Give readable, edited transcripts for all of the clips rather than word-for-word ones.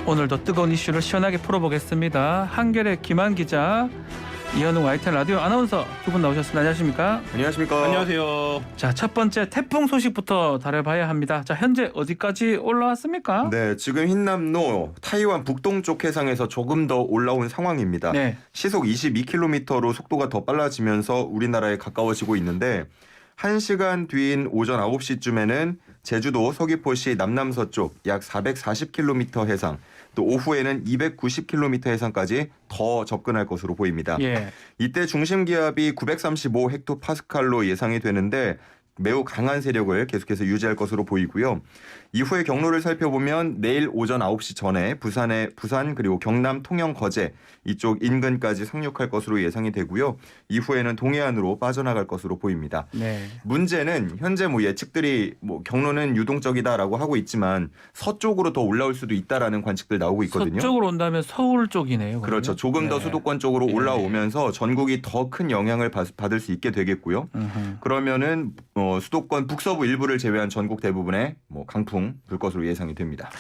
오늘도 뜨거운 이슈를 시원하게 풀어보겠습니다. 한겨레 김한 기자, 이현우 YTN 라디오 아나운서 두 분 나오셨습니다. 안녕하십니까? 안녕하십니까? 안녕하세요. 자, 첫 번째 태풍 소식부터 다뤄봐야 합니다. 자, 현재 어디까지 올라왔습니까? 네, 지금 흰남노 타이완 북동쪽 해상에서 조금 더 올라온 상황입니다. 네. 시속 22km로 속도가 더 빨라지면서 우리나라에 가까워지고 있는데 1시간 뒤인 오전 9시쯤에는 제주도 서귀포시 남남서쪽 약 440km 해상, 또 오후에는 290km 해상까지 더 접근할 것으로 보입니다. 예. 이때 중심 기압이 935헥토파스칼로 예상이 되는데 매우 강한 세력을 계속해서 유지할 것으로 보이고요. 이후의 경로를 살펴보면 내일 오전 9시 전에 부산 그리고 경남 통영 거제 이쪽 인근까지 상륙할 것으로 예상이 되고요. 이후에는 동해안으로 빠져나갈 것으로 보입니다. 네. 문제는 현재 예측들이 경로는 유동적이다라고 하고 있지만 서쪽으로 더 올라올 수도 있다라는 관측들 나오고 있거든요. 서쪽으로 온다면 서울 쪽이네요. 그러면? 그렇죠. 조금 더 네. 수도권 쪽으로 올라오면서 전국이 더 큰 영향을 받을 수 있게 되겠고요. 그러면은 수도권 북서부 일부를 제외한 전국 대부분에 강풍 불 것으로 예상이 됩니다.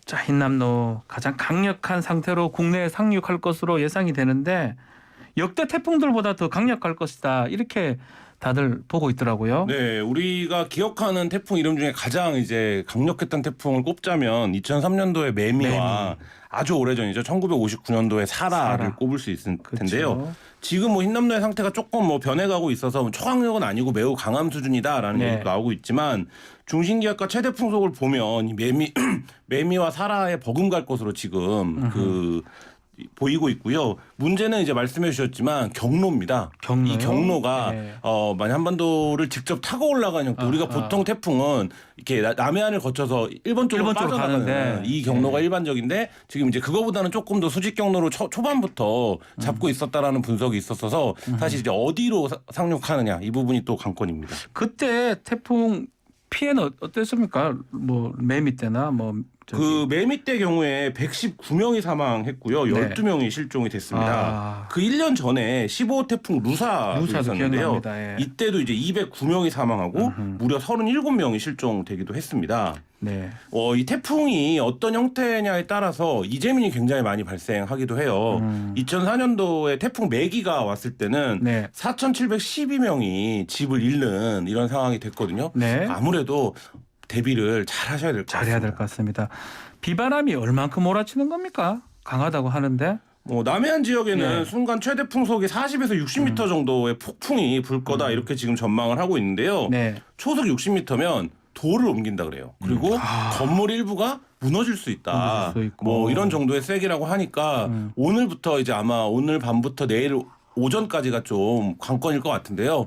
자, 흰남노 가장 강력한 상태로 국내에 상륙할 것으로 예상이 되는데 역대 태풍들보다 더 강력할 것이다. 이렇게 다들 보고 있더라고요. 네, 우리가 기억하는 태풍 이름 중에 가장 이제 강력했던 태풍을 꼽자면 2003년도에 매미와 아주 오래전이죠. 1959년도에 사라를 꼽을 수 있을 텐데요. 그렇죠. 지금 흰남노의 상태가 조금 변해가고 있어서 초강력은 아니고 매우 강함 수준이다라는 얘기도 나오고 있지만 중심기압과 최대 풍속을 보면 이 매미와 사라에 버금갈 것으로 지금 보이고 있고요. 문제는 이제 말씀해 주셨지만 경로입니다. 경로요? 이 경로가 네. 만약 한반도를 직접 타고 올라가는 형태. 우리가 보통 태풍은 이렇게 남해안을 거쳐서 일본 쪽으로 빠져나가는 가는데. 이 경로가 일반적인데 지금 이제 그거보다는 조금 더 수직 경로로 초반부터 잡고 있었다라는 분석이 있었어서 사실 이제 어디로 상륙하느냐 이 부분이 또 관건입니다. 그때 태풍 피해는 어땠습니까? 매미 때나 그 매미 때 경우에 119명이 사망했고요. 네. 12명이 실종이 됐습니다. 그 1년 전에 15호 태풍 루사도 있었는데요. 예. 이때도 이제 209명이 사망하고 무려 37명이 실종되기도 했습니다. 네. 이 태풍이 어떤 형태냐에 따라서 이재민이 굉장히 많이 발생하기도 해요. 2004년도에 태풍 매기가 왔을 때는 네. 4,712명이 집을 잃는 이런 상황이 됐거든요. 네. 아무래도 대비를 잘 하셔야 될 것 같습니다. 잘해야 될 것 같습니다. 비바람이 얼만큼 몰아치는 겁니까? 강하다고 하는데. 남해안 지역에는 순간 최대 풍속이 40에서 60m 정도의 폭풍이 불 거다 이렇게 지금 전망을 하고 있는데요. 네. 초속 60m면 돌을 옮긴다 그래요. 그리고 건물 일부가 무너질 수 있다. 무너질 수 있고. 이런 정도의 세기라고 하니까 오늘부터 이제 아마 오늘 밤부터 내일 오전까지가 좀 관건일 것 같은데요.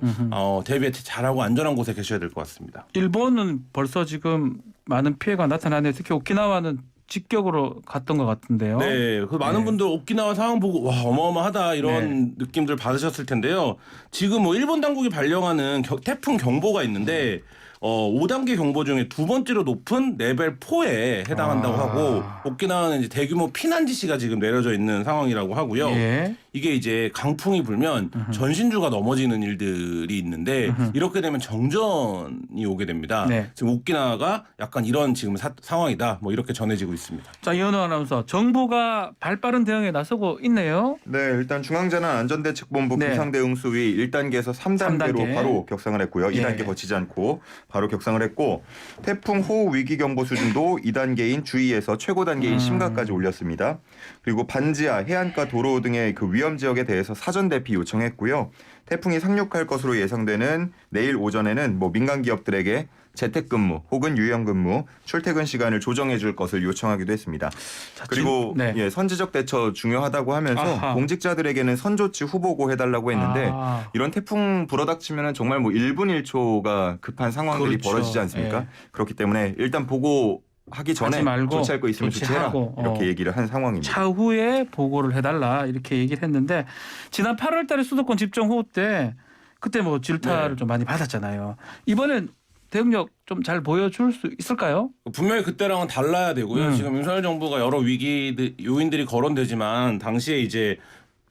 대비 잘하고 안전한 곳에 계셔야 될 것 같습니다. 일본은 벌써 지금 많은 피해가 나타나네. 특히 오키나와는 직격으로 갔던 것 같은데요. 네, 그 많은 분들 오키나와 상황 보고 와 어마어마하다 이런 느낌들 받으셨을 텐데요. 지금 일본 당국이 발령하는 태풍 경보가 있는데 5단계 경보 중에 두 번째로 높은 레벨 4에 해당한다고 하고 오키나와는 이제 대규모 피난 지시가 지금 내려져 있는 상황이라고 하고요. 예. 이게 이제 강풍이 불면 전신주가 넘어지는 일들이 있는데 이렇게 되면 정전이 오게 됩니다. 네. 지금 오키나와가 약간 이런 지금 상황이다. 이렇게 전해지고 있습니다. 자, 이현우 아나운서, 정부가 발빠른 대응에 나서고 있네요. 네, 일단 중앙재난안전대책본부 네. 비상대응수위 1단계에서 3단계로 3단계. 바로 격상을 했고요. 2단계 거치지 않고 바로 격상을 했고 태풍 호우 위기 경보 수준도 2단계인 주의에서 최고 단계인 심각까지 올렸습니다. 그리고 반지하, 해안가 도로 등의 그 위험 지역에 대해서 사전 대피 요청했고요. 태풍이 상륙할 것으로 예상되는 내일 오전에는 민간 기업들에게 재택근무 혹은 유연근무, 출퇴근 시간을 조정해 줄 것을 요청하기도 했습니다. 자, 그리고 네. 선제적 대처 중요하다고 하면서 아하. 공직자들에게는 선조치 후보고 해달라고 했는데 이런 태풍 불어닥치면 정말 1분 1초가 급한 상황들이 그렇죠. 벌어지지 않습니까? 예. 그렇기 때문에 일단 보고 하기 전에 하지 말고 조치할 거 있으면 조치해라 조치하고, 이렇게 얘기를 한 상황입니다. 차후에 보고를 해달라 이렇게 얘기를 했는데 지난 8월 달에 수도권 집정 호우 때 그때 질타를 좀 많이 받았잖아요. 이번엔 대응력 좀 잘 보여줄 수 있을까요? 분명히 그때랑은 달라야 되고요. 지금 윤석열 정부가 여러 요인들이 거론되지만 당시에 이제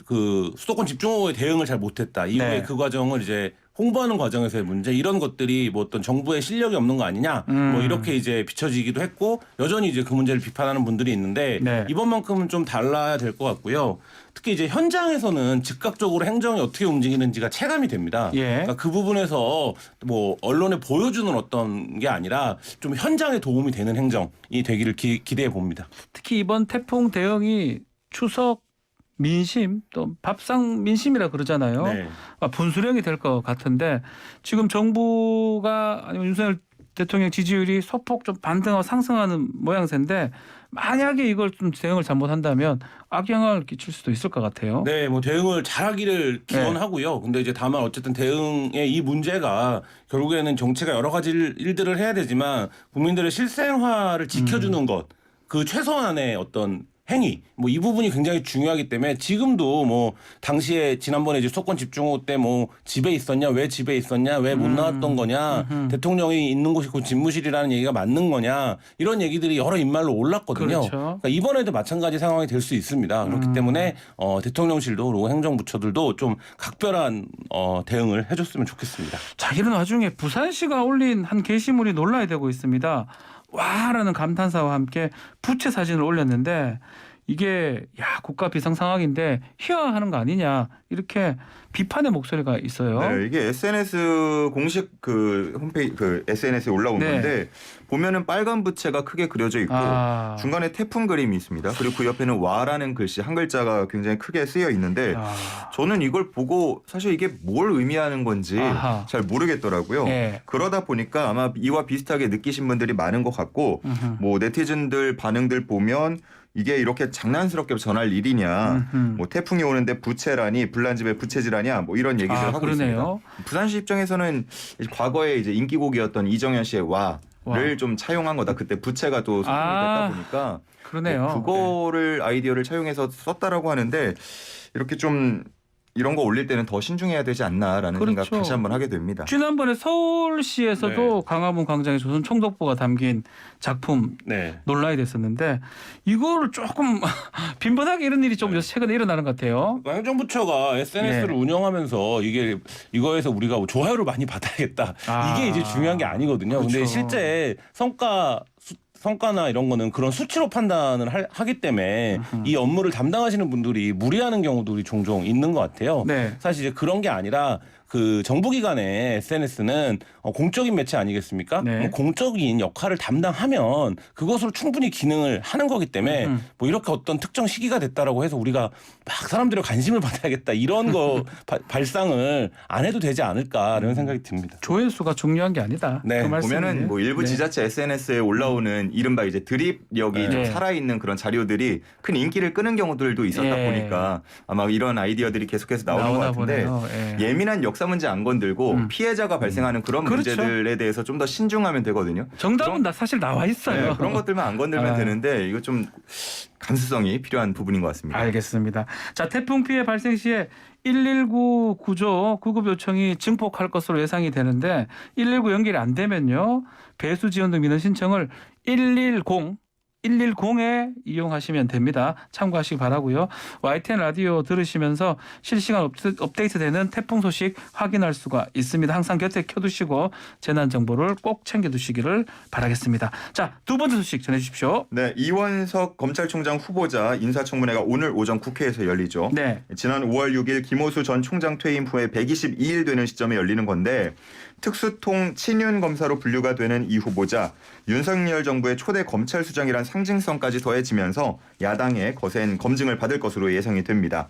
그 수도권 집중호우에 대응을 잘 못했다. 이후에 네. 그 과정을 이제 홍보하는 과정에서의 문제 이런 것들이 뭐 어떤 정부의 실력이 없는 거 아니냐 뭐 이렇게 이제 비춰지기도 했고 여전히 이제 그 문제를 비판하는 분들이 있는데 네. 이번만큼은 좀 달라야 될 것 같고요. 특히 이제 현장에서는 즉각적으로 행정이 어떻게 움직이는지가 체감이 됩니다. 예. 그러니까 그 부분에서 뭐 언론에 보여주는 어떤 게 아니라 좀 현장에 도움이 되는 행정이 되기를 기대해 봅니다. 특히 이번 태풍 대응이 추석 민심 또 밥상 민심이라 그러잖아요. 네. 분수령이 될 것 같은데 지금 정부가 아니면 윤석열 대통령 지지율이 소폭 좀 반등하고 상승하는 모양새인데 만약에 이걸 좀 대응을 잘못한다면 악영향을 끼칠 수도 있을 것 같아요. 네, 뭐 대응을 잘하기를 기원하고요. 근데 이제 다만 어쨌든 대응의 이 문제가 결국에는 정치가 여러 가지 일들을 해야 되지만 국민들의 실생활을 지켜주는 것, 그 최소한의 어떤 행위 뭐 이 부분이 굉장히 중요하기 때문에 지금도 뭐 당시에 지난번에 이제 수도권 집중호우 때 뭐 집에 있었냐 왜 집에 있었냐 왜 못 나왔던 거냐 대통령이 있는 곳이 곧 집무실이라는 얘기가 맞는 거냐 이런 얘기들이 여러 입말로 올랐거든요. 그렇죠. 그러니까 이번에도 마찬가지 상황이 될 수 있습니다. 그렇기 때문에 대통령실도 그리고 행정부처들도 좀 각별한 대응을 해줬으면 좋겠습니다. 자, 이런 와중에 부산시가 올린 한 게시물이 논란이 되고 있습니다. 와라는 감탄사와 함께 부채 사진을 올렸는데 이게 야 국가 비상 상황인데 희화화하는 거 아니냐 이렇게 비판의 목소리가 있어요. 네, 이게 SNS 공식 그 홈페이지 그 SNS에 올라온 네. 건데 보면은 빨간 부채가 크게 그려져 있고 중간에 태풍 그림이 있습니다. 그리고 그 옆에는 와라는 글씨 한 글자가 굉장히 크게 쓰여 있는데 저는 이걸 보고 사실 이게 뭘 의미하는 건지 잘 모르겠더라고요. 네. 그러다 보니까 아마 이와 비슷하게 느끼신 분들이 많은 것 같고 뭐 네티즌들 반응들 보면 이게 이렇게 장난스럽게 전할 일이냐 뭐 태풍이 오는데 부채라니 불난집에 부채질하냐 뭐 이런 얘기를 하고 그러네요. 있습니다. 부산시 입장에서는 과거에 이제 인기곡이었던 이정현 씨의 와를 좀 차용한 거다. 그때 부채가 또 선정이 됐다 보니까 그러네요. 뭐 그거를 아이디어를 차용해서 썼다라고 하는데 이렇게 좀 이런 거 올릴 때는 더 신중해야 되지 않나라는 그렇죠. 생각 다시 한번 하게 됩니다. 지난번에 서울시에서도 강화문 광장에 조선 총독부가 담긴 작품 논란이 됐었는데 이거를 조금 빈번하게 이런 일이 좀 최근에 일어나는 것 같아요. 그러니까 행정부처가 SNS를 운영하면서 이거에서 우리가 좋아요를 많이 받아야겠다. 이게 이제 중요한 게 아니거든요. 그렇죠. 근데 실제 성과나 이런 거는 그런 수치로 판단을 하기 때문에 이 업무를 담당하시는 분들이 무리하는 경우들이 종종 있는 것 같아요. 네. 사실 이제 그런 게 아니라 그 정부기관의 SNS는 공적인 매체 아니겠습니까? 네. 공적인 역할을 담당하면 그것으로 충분히 기능을 하는 거기 때문에 뭐 이렇게 어떤 특정 시기가 됐다라고 해서 우리가 막 사람들의 관심을 받아야겠다 이런 거 발상을 안 해도 되지 않을까 이런 생각이 듭니다. 조회수가 중요한 게 아니다. 네. 그 말씀이네요. 보면은 뭐 일부 지자체 SNS에 올라오는 이른바 이제 드립력이 좀 살아있는 그런 자료들이 큰 인기를 끄는 경우들도 있었다 보니까 아마 이런 아이디어들이 계속해서 나오는 것 같은데 예민한 역사 문제 안 건들고 피해자가 발생하는 그런 문제들에 대해서 좀 더 신중하면 되거든요. 정답은 사실 나와 있어요. 네, 그런 것들만 안 건들면 되는데 이거 좀 감수성이 필요한 부분인 것 같습니다. 알겠습니다. 자, 태풍 피해 발생 시에 119 구조 구급 요청이 증폭할 것으로 예상이 되는데 119 연결이 안 되면요. 배수 지원 등 민원 신청을 110에 이용하시면 됩니다. 참고하시기 바라고요. YTN 라디오 들으시면서 실시간 업데이트되는 태풍 소식 확인할 수가 있습니다. 항상 곁에 켜두시고 재난 정보를 꼭 챙겨두시기를 바라겠습니다. 자, 두 번째 소식 전해주십시오. 네, 이원석 검찰총장 후보자 인사청문회가 오늘 오전 국회에서 열리죠. 네. 지난 5월 6일 김호수 전 총장 퇴임 후에 122일 되는 시점에 열리는 건데 특수통 친윤 검사로 분류가 되는 이 후보자 윤석열 정부의 초대 검찰 수장이란 상징성까지 더해지면서 야당의 거센 검증을 받을 것으로 예상이 됩니다.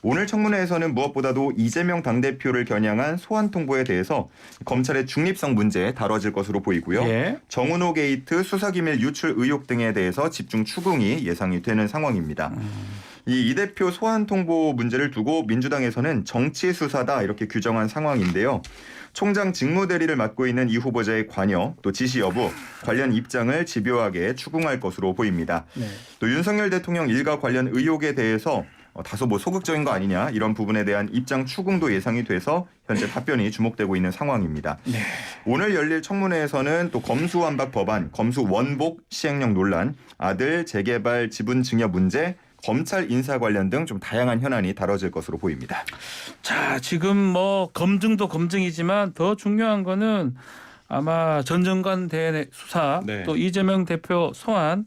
오늘 청문회에서는 무엇보다도 이재명 당대표를 겨냥한 소환 통보에 대해서 검찰의 중립성 문제 다뤄질 것으로 보이고요. 정은호 게이트 수사기밀 유출 의혹 등에 대해서 집중 추궁이 예상이 되는 상황입니다. 이 대표 소환 통보 문제를 두고 민주당에서는 정치 수사다 이렇게 규정한 상황인데요. 총장 직무대리를 맡고 있는 이 후보자의 관여 또 지시 여부 관련 입장을 집요하게 추궁할 것으로 보입니다. 또 윤석열 대통령 일가 관련 의혹에 대해서 다소 소극적인 거 아니냐 이런 부분에 대한 입장 추궁도 예상이 돼서 현재 답변이 주목되고 있는 상황입니다. 오늘 열릴 청문회에서는 또 검수완박 법안, 검수원복 시행령 논란, 아들 재개발 지분 증여 문제, 검찰 인사 관련 등 좀 다양한 현안이 다뤄질 것으로 보입니다. 자, 지금 뭐 검증도 검증이지만 더 중요한 거는 아마 전 장관 대회 수사 네. 또 이재명 대표 소환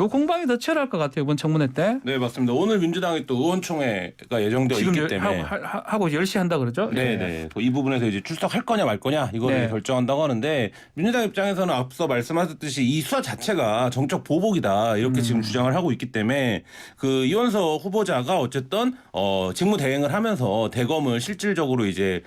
요 공방이 더 치열할 것 같아요. 이번 청문회 때. 네, 맞습니다. 오늘 민주당이 또 의원총회가 예정되어 지금 있기 때문에 하고 10시 한다 그러죠? 네. 이 부분에서 이제 출석할 거냐 말 거냐 이거를 네. 결정한다고 하는데 민주당 입장에서는 앞서 말씀하셨듯이 이 수사 자체가 정적 보복이다 이렇게 지금 주장을 하고 있기 때문에 그 이원석 후보자가 어쨌든 직무 대행을 하면서 대검을 실질적으로 이제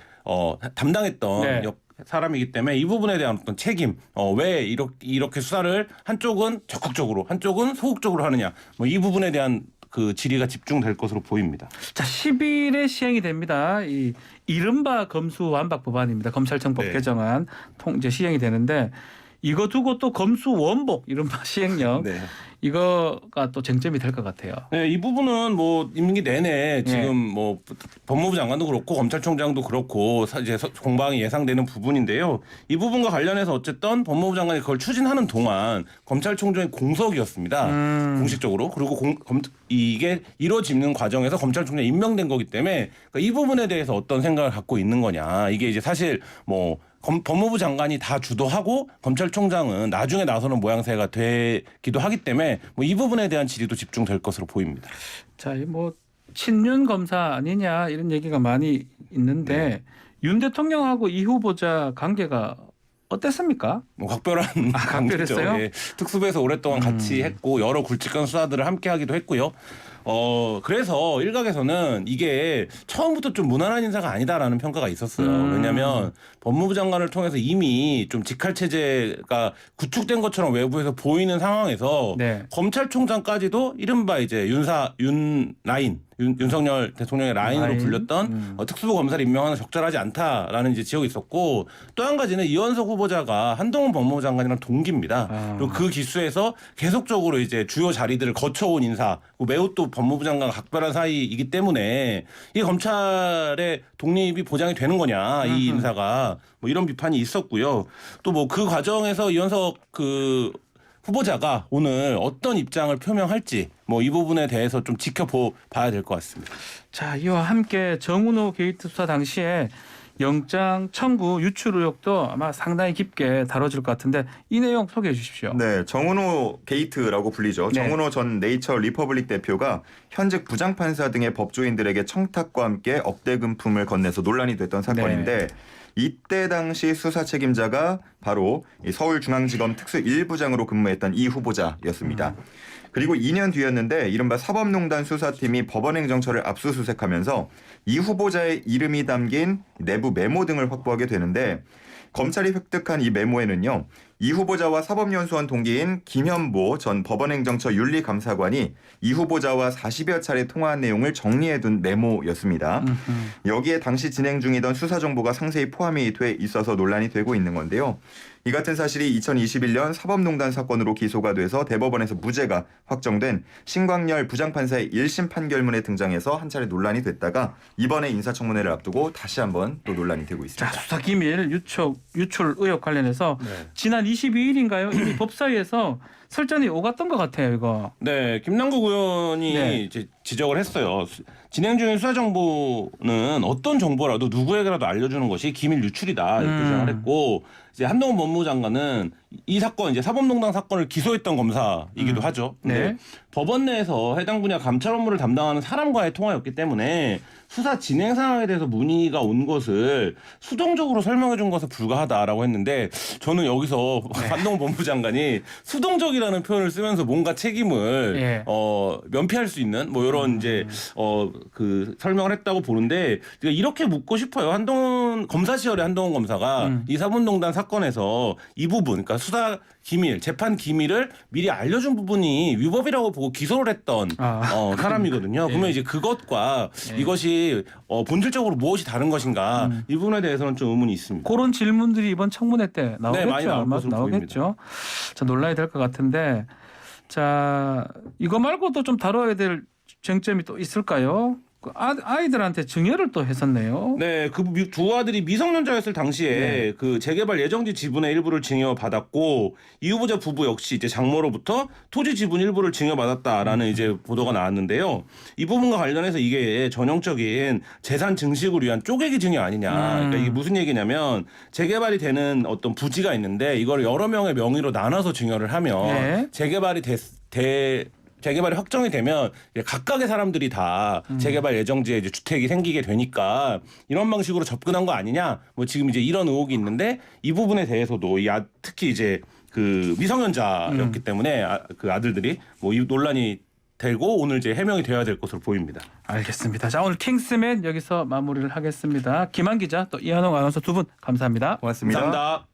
담당했던 네. 사람이기 때문에 이 부분에 대한 어떤 책임, 왜 이렇게 수사를 한쪽은 적극적으로, 한쪽은 소극적으로 하느냐, 뭐 이 부분에 대한 그 질의가 집중될 것으로 보입니다. 자, 10일에 시행이 됩니다. 이 이른바 검수 완박 법안입니다. 검찰청법 네. 개정안 이제 시행이 되는데 이거 두고 또 검수 원복 이른바 시행령 네. 이거가 또 쟁점이 될 것 같아요. 네, 이 부분은 뭐 임기 내내 지금 뭐 법무부 장관도 그렇고 검찰총장도 그렇고 이제 공방이 예상되는 부분인데요. 이 부분과 관련해서 어쨌든 법무부 장관이 그걸 추진하는 동안 검찰총장의 공석이었습니다. 공식적으로. 그리고 이게 이루어지는 과정에서 검찰총장이 임명된 거기 때문에 그러니까 이 부분에 대해서 어떤 생각을 갖고 있는 거냐. 이게 이제 사실 뭐 법무부 장관이 다 주도하고 검찰총장은 나중에 나서는 모양새가 되기도 하기 때문에 뭐 이 부분에 대한 질의도 집중될 것으로 보입니다. 자, 뭐 친윤 검사 아니냐 이런 얘기가 많이 있는데 윤 대통령하고 이 후보자 관계가 어땠습니까? 뭐 각별한 각별했어요? 관계죠. 예. 특수부에서 오랫동안 같이 했고 여러 굵직한 수사들을 함께 하기도 했고요. 그래서 일각에서는 이게 처음부터 좀 무난한 인사가 아니다라는 평가가 있었어요. 왜냐하면 법무부 장관을 통해서 이미 좀 직할 체제가 구축된 것처럼 외부에서 보이는 상황에서 네. 검찰총장까지도 이른바 이제 윤석열 대통령의 라인으로 라인? 불렸던 특수부 검사를 임명하는 적절하지 않다라는 이제 지적이 있었고 또 한 가지는 이원석 후보자가 한동훈 법무부 장관이랑 동기입니다. 그리고 그 기수에서 계속적으로 이제 주요 자리들을 거쳐온 인사, 매우 또 법무부 장관과 각별한 사이이기 때문에 이 검찰의 독립이 보장이 되는 거냐 이 인사가 뭐 이런 비판이 있었고요. 또 뭐 그 과정에서 이원석 그 후보자가 오늘 어떤 입장을 표명할지 뭐 이 부분에 대해서 좀 지켜봐야 될 것 같습니다. 자, 이와 함께 정은호 게이트 수사 당시에 영장 청구 유출 의혹도 아마 상당히 깊게 다뤄질 것 같은데 이 내용 소개해 주십시오. 네, 정은호 게이트라고 불리죠. 네. 정은호 전 네이처 리퍼블릭 대표가 현직 부장판사 등의 법조인들에게 청탁과 함께 억대 금품을 건네서 논란이 됐던 사건인데 이때 당시 수사 책임자가 바로 이 서울중앙지검 특수 1부장으로 근무했던 이 후보자였습니다. 그리고 2년 뒤였는데 이른바 사법농단 수사팀이 법원행정처를 압수수색하면서 이 후보자의 이름이 담긴 내부 메모 등을 확보하게 되는데 검찰이 획득한 이 메모에는요. 이 후보자와 사법연수원 동기인 김현보 전 법원행정처 윤리감사관이 이 후보자와 40여 차례 통화한 내용을 정리해둔 메모였습니다. 여기에 당시 진행 중이던 수사 정보가 상세히 포함이 돼 있어서 논란이 되고 있는 건데요. 이 같은 사실이 2021년 사법농단 사건으로 기소가 돼서 대법원에서 무죄가 확정된 신광열 부장판사의 1심 판결문에 등장해서 한 차례 논란이 됐다가 이번에 인사청문회를 앞두고 다시 한번 또 논란이 되고 있습니다. 자, 수사기밀 유출 의혹 관련해서 지난 22일인가요? 이미 법사위에서 설전이 오갔던 것 같아요, 이거. 네, 김남국 의원이 이제 지적을 했어요. 진행 중인 수사 정보는 어떤 정보라도 누구에게라도 알려주는 것이 기밀 유출이다 이렇게 주장을 했고 이제 한동훈 법무부 장관은 이 사건 이제 사법농단 사건을 기소했던 검사이기도 하죠. 근데 법원 내에서 해당 분야 감찰 업무를 담당하는 사람과의 통화였기 때문에 수사 진행 상황에 대해서 문의가 온 것을 수동적으로 설명해 준 것에 불과하다라고 했는데 저는 여기서 한동훈 법무부 장관이 수동적이라는 표현을 쓰면서 뭔가 책임을 면피할 수 있는 뭐 이런 이제 그 설명을 했다고 보는데 이렇게 묻고 싶어요. 한동훈 검사 시절에 한동훈 검사가 이 사법농단 사건에서 이 부분 그러니까 수사 기밀, 재판 기밀을 미리 알려준 부분이 위법이라고 보고 기소를 했던 사람이거든요. 그러면 이제 그것과 이것이 본질적으로 무엇이 다른 것인가 이 부분에 대해서는 좀 의문이 있습니다. 그런 질문들이 이번 청문회 때 나오겠죠. 많이 나올 것으로 나오겠죠. 자, 논란이 될 것 같은데 자, 이거 말고도 좀 다뤄야 될 쟁점이 또 있을까요? 아이들한테 증여를 또 했었네요. 네, 그 두 아들이 미성년자였을 당시에 그 재개발 예정지 지분의 일부를 증여받았고 이 후보자 부부 역시 이제 장모로부터 토지 지분 일부를 증여받았다라는 이제 보도가 나왔는데요. 이 부분과 관련해서 이게 전형적인 재산 증식을 위한 쪼개기 증여 아니냐. 그러니까 이게 무슨 얘기냐면 재개발이 되는 어떤 부지가 있는데 이걸 여러 명의 명의로 나눠서 증여를 하면 네. 재개발이 확정이 되면 각각의 사람들이 다 재개발 예정지에 이제 주택이 생기게 되니까 이런 방식으로 접근한 거 아니냐. 뭐 지금 이제 이런 의혹이 있는데 이 부분에 대해서도 특히 이제 그 미성년자였기 때문에 그 아들들이 뭐 이 논란이 되고 오늘 이제 해명이 되어야 될 것으로 보입니다. 알겠습니다. 자, 오늘 킹스맨 여기서 마무리를 하겠습니다. 김한 기자 또 이한홍 아나운서 두 분 감사합니다. 고맙습니다. 감사합니다.